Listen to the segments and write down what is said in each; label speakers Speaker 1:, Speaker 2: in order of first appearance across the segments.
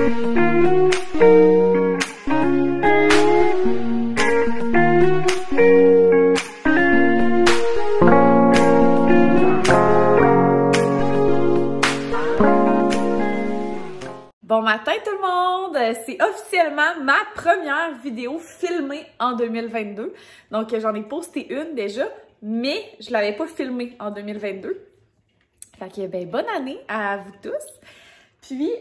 Speaker 1: Bon matin tout le monde! C'est officiellement ma première vidéo filmée en 2022. Donc j'en ai posté une déjà, mais je l'avais pas filmée en 2022. Fait que ben bonne année à vous tous! Puis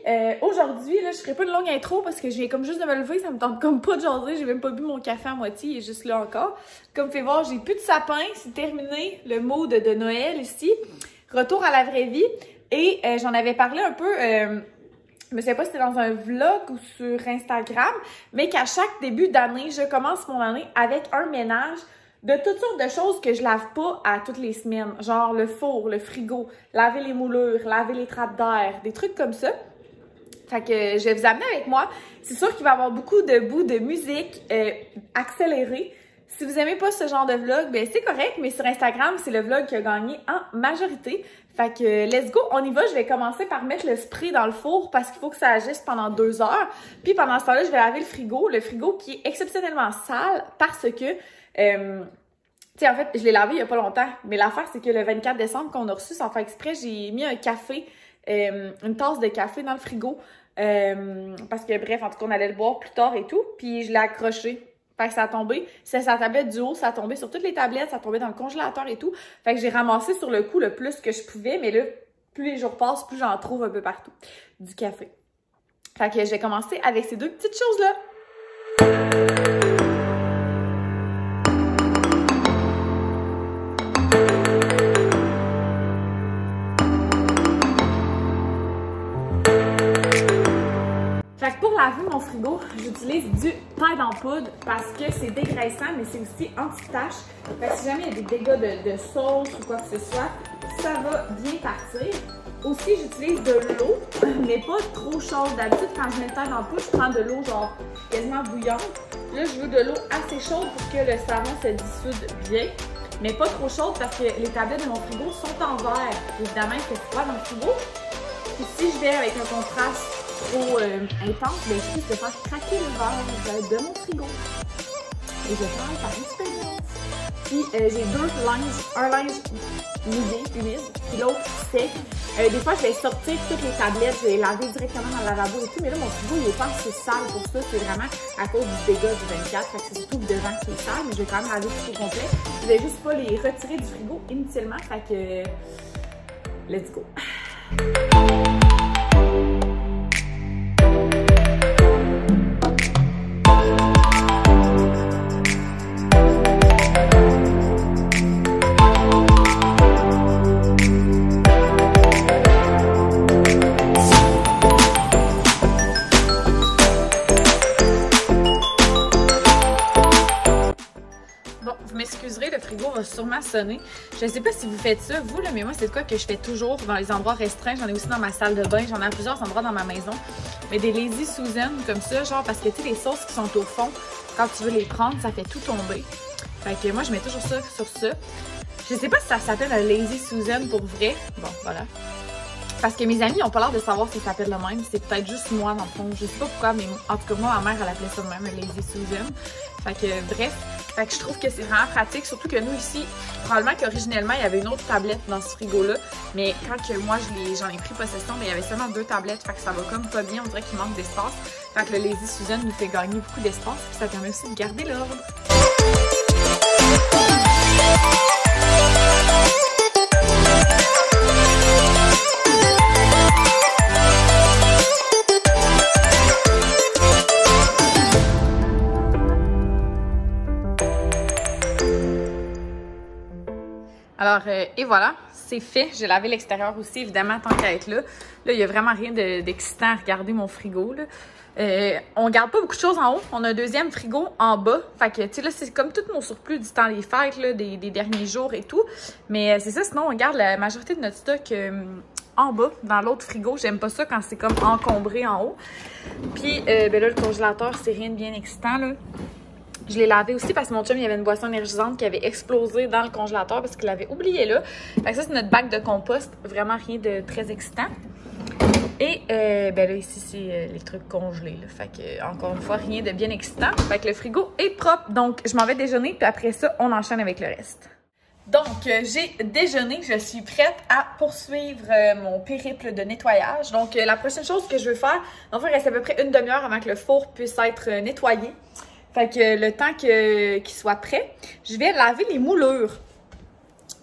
Speaker 1: aujourd'hui, là, je ferai pas une longue intro parce que je viens comme juste de me lever, ça me tente comme pas de jaser, j'ai même pas bu mon café à moitié, il est juste là encore. Comme vous pouvez voir, j'ai plus de sapin, c'est terminé le mood de Noël ici. Retour à la vraie vie. Et j'en avais parlé un peu... je me sais pas si c'était dans un vlog ou sur Instagram, mais qu'à chaque début d'année, je commence mon année avec un ménage de toutes sortes de choses que je lave pas à toutes les semaines. Genre le four, le frigo, laver les moulures, laver les trappes d'air, des trucs comme ça. Fait que je vais vous amener avec moi. C'est sûr qu'il va y avoir beaucoup de bouts de musique accélérée. Si vous aimez pas ce genre de vlog, ben c'est correct, mais sur Instagram, c'est le vlog qui a gagné en majorité. Fait que let's go, on y va. Je vais commencer par mettre le spray dans le four parce qu'il faut que ça agisse pendant 2 heures. Puis pendant ce temps-là, je vais laver le frigo. Le frigo qui est exceptionnellement sale parce que, tu sais, en fait, je l'ai lavé il y a pas longtemps. Mais l'affaire, c'est que le 24 décembre qu'on a reçu, sans faire exprès, j'ai mis un café, une tasse de café dans le frigo. Parce que bref, en tout cas, on allait le boire plus tard et tout. Puis je l'ai accroché. Fait que ça a tombé, c'est sa tablette du haut, ça a tombé sur toutes les tablettes, ça a tombé dans le congélateur et tout. Fait que j'ai ramassé sur le coup le plus que je pouvais, mais là, plus les jours passent, plus j'en trouve un peu partout. Du café. Fait que je vais commencer avec ces deux petites choses-là. Fait que pour laver mon frigo, j'utilise du Tide en poudre parce que c'est dégraissant, mais c'est aussi anti-tache. Fait que si jamais il y a des dégâts de sauce ou quoi que ce soit, ça va bien partir. Aussi, j'utilise de l'eau, mais pas trop chaude. D'habitude, quand je mets le Tide en poudre, je prends de l'eau genre quasiment bouillante. Là, je veux de l'eau assez chaude pour que le savon se dissoude bien, mais pas trop chaude parce que les tablettes de mon frigo sont en verre. Évidemment, il fait froid dans le frigo. Puis si je vais avec un contraste trop intense, ben, je risque de faire craquer le verre de mon frigo. Et je parle par expérience. Puis j'ai deux linges, un linge mouillé, humide, puis l'autre sec. Des fois, je vais sortir toutes les tablettes, je vais les laver directement dans le lavabo et tout, mais là, mon frigo, il est pas assez sale pour ça. C'est vraiment à cause du dégât du 24. Fait que c'est surtout le devant qui est sale, mais je vais quand même laver tout au complet. Je vais juste pas les retirer du frigo inutilement. Fait que, let's go. Le frigo va sûrement sonner. Je ne sais pas si vous faites ça, vous, là, mais moi, c'est de quoi que je fais toujours dans les endroits restreints. J'en ai aussi dans ma salle de bain. J'en ai à plusieurs endroits dans ma maison. Mais des Lazy Susan comme ça, genre, parce que, tu sais, les sauces qui sont au fond, quand tu veux les prendre, ça fait tout tomber. Fait que moi, je mets toujours ça sur ça. Je sais pas si ça s'appelle un Lazy Susan pour vrai. Bon, voilà. Parce que mes amis n'ont pas l'air de savoir si ça s'appelle le même. C'est peut-être juste moi, dans le fond. Je sais pas pourquoi, mais en tout cas, moi, ma mère, elle appelait ça de même, un Lazy Susan. Fait que, bref. Fait que je trouve que c'est vraiment pratique. Surtout que nous, ici, probablement qu'originellement, il y avait une autre tablette dans ce frigo-là. Mais quand que moi, j'en ai pris possession, mais il y avait seulement 2 tablettes. Fait que ça va comme pas bien. On dirait qu'il manque d'espace. Fait que le Lazy Susan nous fait gagner beaucoup d'espace. Puis ça permet aussi de garder l'ordre. Alors, et voilà, c'est fait. J'ai lavé l'extérieur aussi, évidemment, tant qu'à être là. Là, il n'y a vraiment rien d'excitant à regarder mon frigo, là. On garde pas beaucoup de choses en haut. On a un deuxième frigo en bas. Fait que, tu sais, là, c'est comme tout mon surplus du temps des fêtes, là, des derniers jours et tout. Mais c'est ça, sinon, on garde la majorité de notre stock en bas, dans l'autre frigo. J'aime pas ça quand c'est comme encombré en haut. Puis, ben là, le congélateur, c'est rien de bien excitant, là. Je l'ai lavé aussi parce que mon chum, il y avait une boisson énergisante qui avait explosé dans le congélateur parce qu'il l'avait oublié là. Fait que ça, c'est notre bac de compost. Vraiment rien de très excitant. Et ben là, ici, c'est les trucs congelés. Là. Fait que, encore une fois, rien de bien excitant. Fait que le frigo est propre. Donc, je m'en vais déjeuner, puis après ça, on enchaîne avec le reste. Donc, j'ai déjeuné. Je suis prête à poursuivre mon périple de nettoyage. Donc, la prochaine chose que je veux faire, en fait, il reste à peu près une demi-heure avant que le four puisse être nettoyé. Fait que le temps qu'il soit prêt, je vais laver les moulures.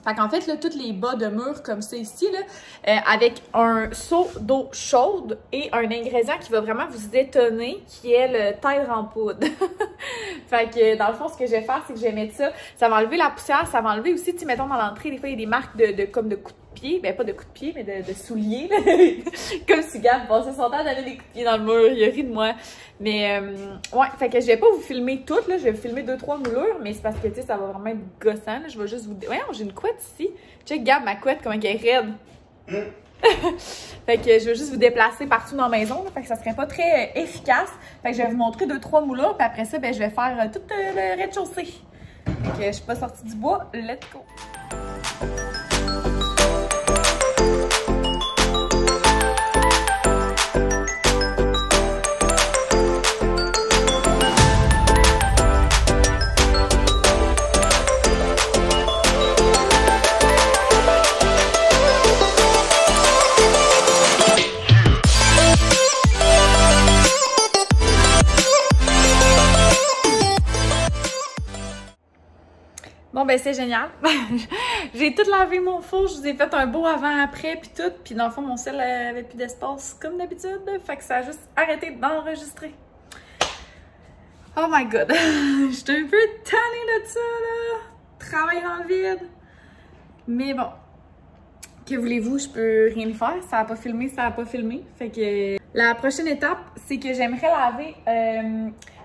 Speaker 1: Fait qu'en fait, là, tous les bas de mur comme ça ici, là, avec un seau d'eau chaude et un ingrédient qui va vraiment vous étonner, qui est le tire en poudre. Fait que dans le fond, ce que je vais faire, c'est que je vais mettre ça. Ça va enlever la poussière, ça va enlever aussi, tu sais, mettons dans l'entrée, des fois, il y a des marques comme de coups de pied. Ben, pas de coups de pied, mais de souliers, là. Comme si Gab passait son temps à donner des coups de pied dans le mur, il a ri de moi. Mais, ouais, fait que je vais pas vous filmer toutes, là. Je vais vous filmer 2-3 moulures, mais c'est parce que, tu sais, ça va vraiment être gossant, là. Je vais juste vous... Voyons, j'ai une couette ici. Check, Gab, ma couette, comment elle est raide. Fait que je vais juste vous déplacer partout dans la maison, là. Fait que ça serait pas très efficace. Fait que je vais vous montrer 2-3 moulures, puis après ça, ben, je vais faire tout le rez-de-chaussée. Fait que je suis pas sortie du bois. Let's go! Bon, ben c'est génial. J'ai tout lavé mon four, je vous ai fait un beau avant-après, puis tout. Puis dans le fond, mon sel avait plus d'espace comme d'habitude. Fait que ça a juste arrêté d'enregistrer. Oh my god. J'étais un peu tannée de ça, là. Travail dans le vide. Mais bon. Que voulez-vous, je peux rien y faire. Ça a pas filmé, ça a pas filmé. Fait que la prochaine étape, c'est que j'aimerais laver...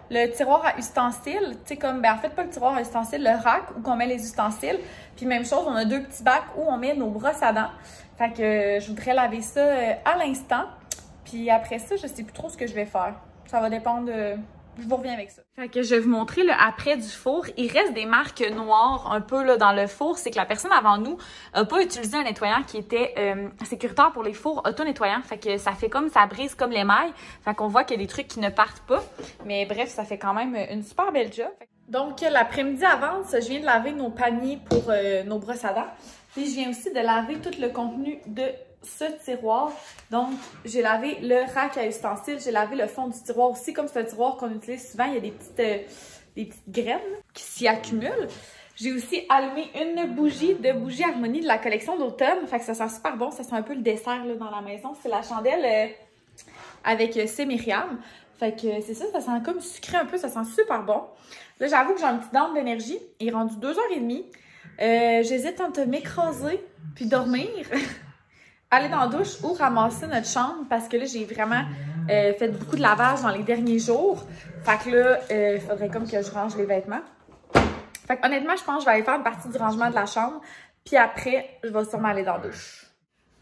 Speaker 1: le tiroir à ustensiles, tu sais comme, ben en fait pas le tiroir à ustensiles, le rack où on met les ustensiles. Puis même chose, on a 2 petits bacs où on met nos brosses à dents. Fait que je voudrais laver ça à l'instant. Puis après ça, je sais plus trop ce que je vais faire. Ça va dépendre de... Je vous reviens avec ça. Fait que je vais vous montrer le après du four. Il reste des marques noires un peu là dans le four. C'est que la personne avant nous n'a pas utilisé un nettoyant qui était sécuritaire pour les fours auto-nettoyants. Fait que ça fait comme, ça brise comme l'émail. Fait qu'on voit qu'il y a des trucs qui ne partent pas. Mais bref, ça fait quand même une super belle job. Donc l'après-midi avance, je viens de laver nos paniers pour nos brosses à dents. Puis je viens aussi de laver tout le contenu de ce tiroir. Donc, j'ai lavé le rack à ustensiles, j'ai lavé le fond du tiroir aussi. Comme c'est un tiroir qu'on utilise souvent, il y a des petites graines qui s'y accumulent. J'ai aussi allumé une bougie de Bougie Harmonie de la collection d'automne. Fait que ça sent super bon, ça sent un peu le dessert là, dans la maison. C'est la chandelle avec C'est Myriam. Fait que c'est ça, ça sent comme sucré un peu, ça sent super bon. Là, j'avoue que j'ai un petit down d'énergie. Il est rendu 2h30. J'hésite entre m'écraser puis dormir. Aller dans la douche ou ramasser notre chambre parce que là, j'ai vraiment fait beaucoup de lavage dans les derniers jours. Fait que là, il faudrait comme que je range les vêtements. Fait que honnêtement, je pense que je vais aller faire une partie du rangement de la chambre. Puis après, je vais sûrement aller dans la douche.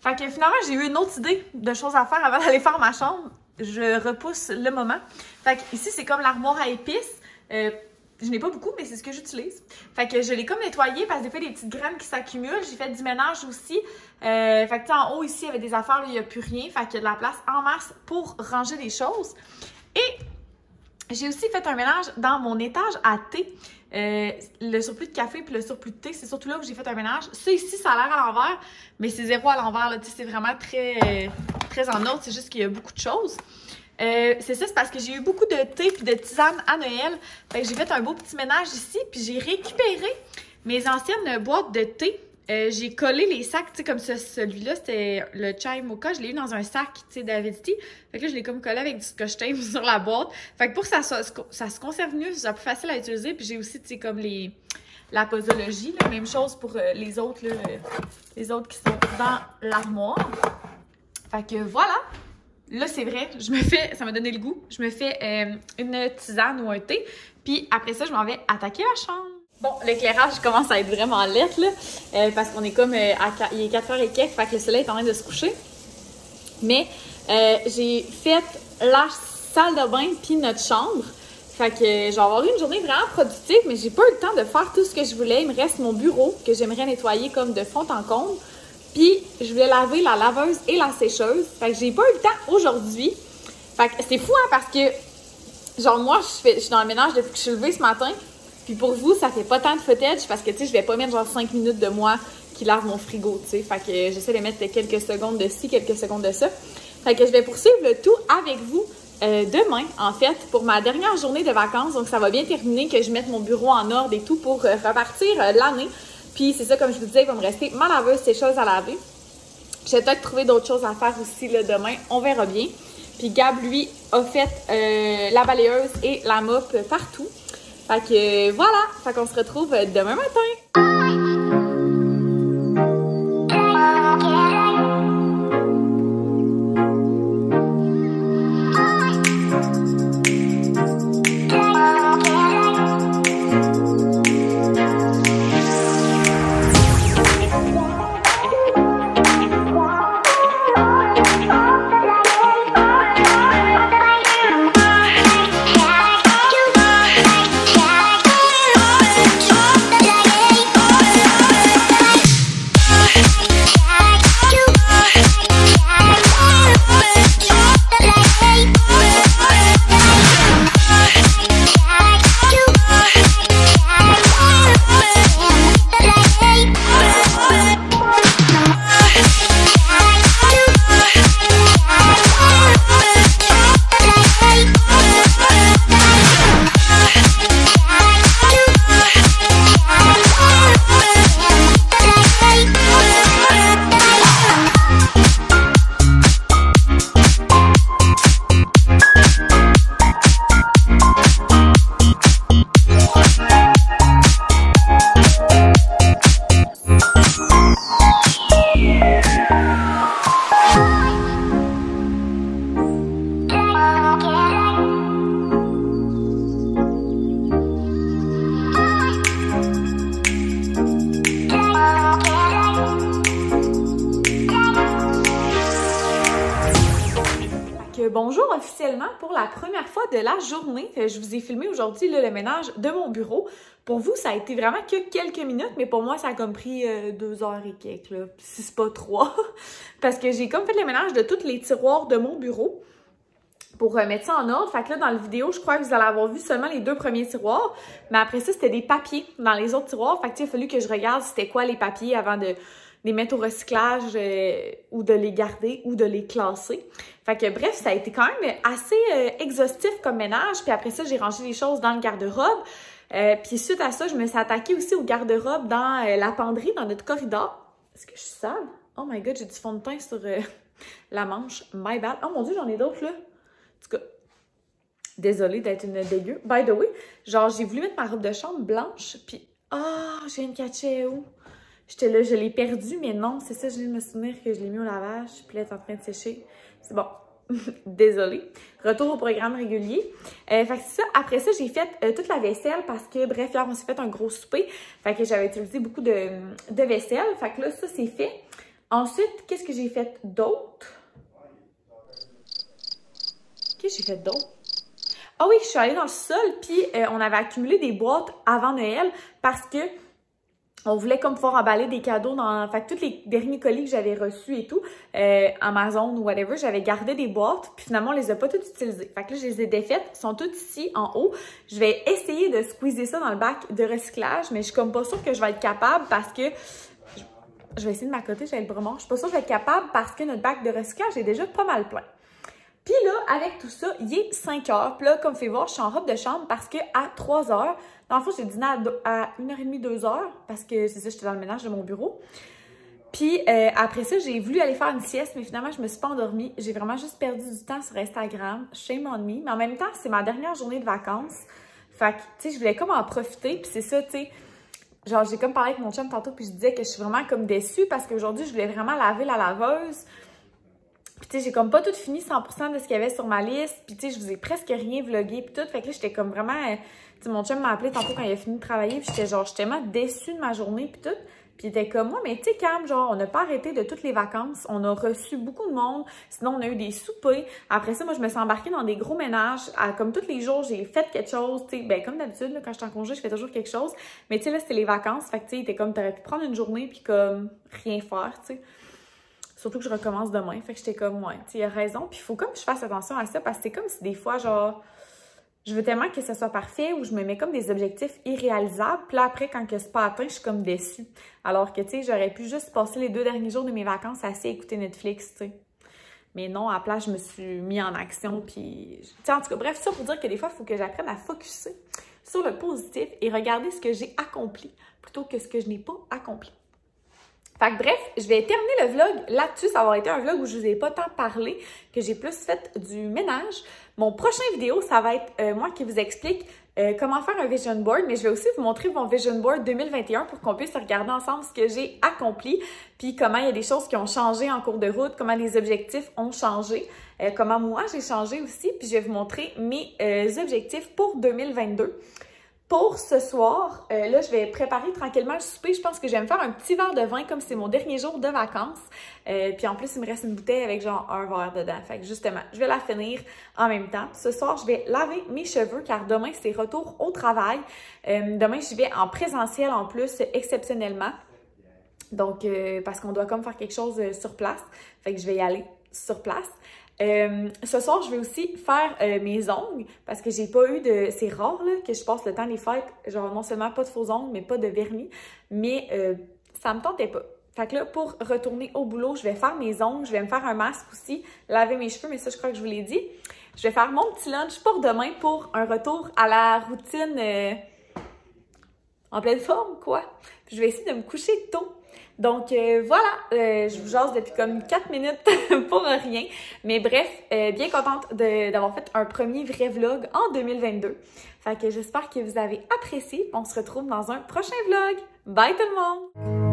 Speaker 1: Fait que finalement, j'ai eu une autre idée de choses à faire avant d'aller faire ma chambre. Je repousse le moment. Fait que ici, c'est comme l'armoire à épices. Je n'ai pas beaucoup, mais c'est ce que j'utilise. Fait que je l'ai comme nettoyé parce que des fois, des petites graines qui s'accumulent. J'ai fait du ménage aussi. Fait que tu sais, en haut, ici, il y avait des affaires, là, il n'y a plus rien. Fait qu'il y a de la place en masse pour ranger des choses. Et j'ai aussi fait un ménage dans mon étage à thé. Le surplus de café puis le surplus de thé, c'est surtout là où j'ai fait un ménage. Ça ici, ça a l'air à l'envers, mais c'est zéro à l'envers. C'est vraiment très en ordre. C'est juste qu'il y a beaucoup de choses. C'est ça, c'est parce que j'ai eu beaucoup de thé et de tisane à Noël. Fait que j'ai fait un beau petit ménage ici, puis j'ai récupéré mes anciennes boîtes de thé. J'ai collé les sacs, tu sais, comme celui-là, c'était le chai mocha. Je l'ai eu dans un sac, tu sais, d'Avidity. Fait que là, je l'ai comme collé avec du scotch tape sur la boîte. Fait que pour que ça se conserve mieux, c'est plus facile à utiliser. Puis j'ai aussi, tu sais, comme la posologie, là. Même chose pour les autres, là, les autres qui sont dans l'armoire. Fait que voilà. Là, c'est vrai, ça m'a donné le goût. Je me fais une tisane ou un thé. Puis après ça, je m'en vais attaquer la chambre. Bon, l'éclairage commence à être vraiment lettre, là. Parce qu'on est comme il est 4h et quelques, fait que le soleil est en train de se coucher. Mais j'ai fait la salle de bain puis notre chambre. Fait que je vais avoir eu une journée vraiment productive, mais j'ai pas eu le temps de faire tout ce que je voulais. Il me reste mon bureau que j'aimerais nettoyer comme de fond en comble. Puis, je voulais laver la laveuse et la sécheuse. Fait que j'ai pas eu le temps aujourd'hui. Fait que c'est fou, hein, parce que, genre, moi, je suis dans le ménage depuis que je suis levée ce matin. Puis pour vous, ça fait pas tant de footage parce que, tu sais, je vais pas mettre genre 5 minutes de moi qui lave mon frigo, tu sais. Fait que j'essaie de mettre quelques secondes de ci, quelques secondes de ça. Fait que je vais poursuivre le tout avec vous demain, en fait, pour ma dernière journée de vacances. Donc, ça va bien terminer que je mette mon bureau en ordre et tout pour repartir l'année. Puis, c'est ça, comme je vous disais, il va me rester ma laveuse, sécheuse à laver. Je vais peut-être trouver d'autres choses à faire aussi là, demain. On verra bien. Puis, Gab, lui, a fait la balayeuse et la mop partout. Fait que voilà, fait qu'on se retrouve demain matin. Bonjour officiellement pour la première fois de la journée. Je vous ai filmé aujourd'hui le ménage de mon bureau. Pour vous, ça a été vraiment que quelques minutes, mais pour moi, ça a comme pris 2 heures et quelques, là, si c'est pas 3. Parce que j'ai comme fait le ménage de tous les tiroirs de mon bureau pour mettre ça en ordre. Fait que là, dans la vidéo, je crois que vous allez avoir vu seulement les 2 premiers tiroirs. Mais après ça, c'était des papiers dans les autres tiroirs. Fait que il a fallu que je regarde c'était quoi les papiers avant de les mettre au recyclage ou de les garder ou de les classer. Fait que bref, ça a été quand même assez exhaustif comme ménage. Puis après ça, j'ai rangé les choses dans le garde-robe. Puis suite à ça, je me suis attaquée aussi au garde-robe dans la penderie, dans notre corridor. Est-ce que je suis sale? Oh my god, j'ai du fond de teint sur la manche. My bad. Oh mon dieu, j'en ai d'autres là. En tout cas, désolée d'être une dégueu. By the way, genre j'ai voulu mettre ma robe de chambre blanche. Puis, je viens de catcher où? J'étais là, je l'ai perdu, mais non, c'est ça, je viens de me souvenir que je l'ai mis au lavage, puis là, elle est en train de sécher. C'est bon, désolée. Retour au programme régulier. Fait que c'est ça, après ça, j'ai fait toute la vaisselle parce que, bref, hier, on s'est fait un gros souper. Fait que j'avais utilisé beaucoup de vaisselle. Fait que là, ça, c'est fait. Ensuite, qu'est-ce que j'ai fait d'autre? Qu'est-ce que j'ai fait d'autre? Ah oui, je suis allée dans le sol, puis on avait accumulé des boîtes avant Noël parce que on voulait comme pouvoir emballer des cadeaux dans... Fait que tous les derniers colis que j'avais reçus et tout, Amazon ou whatever, j'avais gardé des boîtes, puis finalement, on les a pas toutes utilisées. Fait que là, je les ai défaites, elles sont toutes ici, en haut. Je vais essayer de squeezer ça dans le bac de recyclage, mais je suis comme pas sûre que je vais être capable parce que... Je vais essayer de m'accoter, j'ai le bras. Je suis pas sûre que je vais être capable parce que notre bac de recyclage est déjà pas mal plein. Puis là, avec tout ça, il est 5 heures. Puis là, comme vous pouvez voir, je suis en robe de chambre parce qu'à 3 heures, dans le fond, j'ai dîné à 1h30, 2 heures parce que c'est ça, j'étais dans le ménage de mon bureau. Puis après ça, j'ai voulu aller faire une sieste, mais finalement, je me suis pas endormie. J'ai vraiment juste perdu du temps sur Instagram. Shame on me. Mais en même temps, c'est ma dernière journée de vacances. Fait que, tu sais, je voulais comme en profiter. Puis c'est ça, tu sais, genre, j'ai comme parlé avec mon chum tantôt, puis je disais que je suis vraiment comme déçue parce qu'aujourd'hui, je voulais vraiment laver la laveuse. Puis tu sais, j'ai comme pas tout fini 100% de ce qu'il y avait sur ma liste. Puis tu sais, je vous ai presque rien vlogué puis tout. Fait que là, j'étais comme vraiment... Tu sais, mon chum m'a appelé tantôt quand il a fini de travailler. Puis j'étais genre, j'étais tellement déçue de ma journée puis tout. Puis il était comme, moi, mais tu sais, Cam, genre, on n'a pas arrêté de toutes les vacances. On a reçu beaucoup de monde. Sinon, on a eu des soupers. Après ça, moi, je me suis embarquée dans des gros ménages. Comme tous les jours, j'ai fait quelque chose. Tu sais, ben, comme d'habitude, quand je suis en congé, je fais toujours quelque chose. Mais tu sais, là, c'était les vacances. Fait que tu sais, il était comme, t'aurais pu prendre une journée puis comme rien faire, tu sais. Surtout que je recommence demain. Fait que j'étais comme, ouais, tu sais, il a raison. Puis il faut comme que je fasse attention à ça parce que c'est comme si des fois, genre, je veux tellement que ça soit parfait ou je me mets comme des objectifs irréalisables. Puis là, après, quand que c'est pas atteint, je suis comme déçue. Alors que, tu sais, j'aurais pu juste passer les 2 derniers jours de mes vacances assis à écouter Netflix, tu sais. Mais non, à la place, je me suis mis en action. Puis, tu sais, en tout cas, bref, ça pour dire que des fois, il faut que j'apprenne à focusser sur le positif et regarder ce que j'ai accompli plutôt que ce que je n'ai pas accompli. Fait que bref, je vais terminer le vlog là-dessus. Ça va avoir été un vlog où je vous ai pas tant parlé, que j'ai plus fait du ménage. Mon prochain vidéo, ça va être moi qui vous explique comment faire un vision board, mais je vais aussi vous montrer mon vision board 2021 pour qu'on puisse regarder ensemble ce que j'ai accompli, puis comment il y a des choses qui ont changé en cours de route, comment les objectifs ont changé, comment moi j'ai changé aussi, puis je vais vous montrer mes objectifs pour 2022. Pour ce soir, là, je vais préparer tranquillement le souper. Je pense que je vais me faire un petit verre de vin comme c'est mon dernier jour de vacances. Puis en plus, il me reste une bouteille avec genre un verre dedans. Fait que justement, je vais la finir en même temps. Ce soir, je vais laver mes cheveux car demain, c'est retour au travail. Demain, j'y vais en présentiel en plus, exceptionnellement. Donc, parce qu'on doit comme faire quelque chose sur place. Fait que je vais y aller sur place. Ce soir, je vais aussi faire mes ongles parce que j'ai pas eu de... C'est rare là, que je passe le temps des fêtes, genre non seulement pas de faux ongles, mais pas de vernis, mais ça me tentait pas. Fait que là, pour retourner au boulot, je vais faire mes ongles, je vais me faire un masque aussi, laver mes cheveux, mais ça, je crois que je vous l'ai dit. Je vais faire mon petit lunch pour demain pour un retour à la routine en pleine forme, quoi. Puis je vais essayer de me coucher tôt. Donc voilà, je vous jase depuis comme 4 minutes pour rien. Mais bref, bien contente d'avoir fait un premier vrai vlog en 2022. Fait que j'espère que vous avez apprécié. On se retrouve dans un prochain vlog. Bye tout le monde!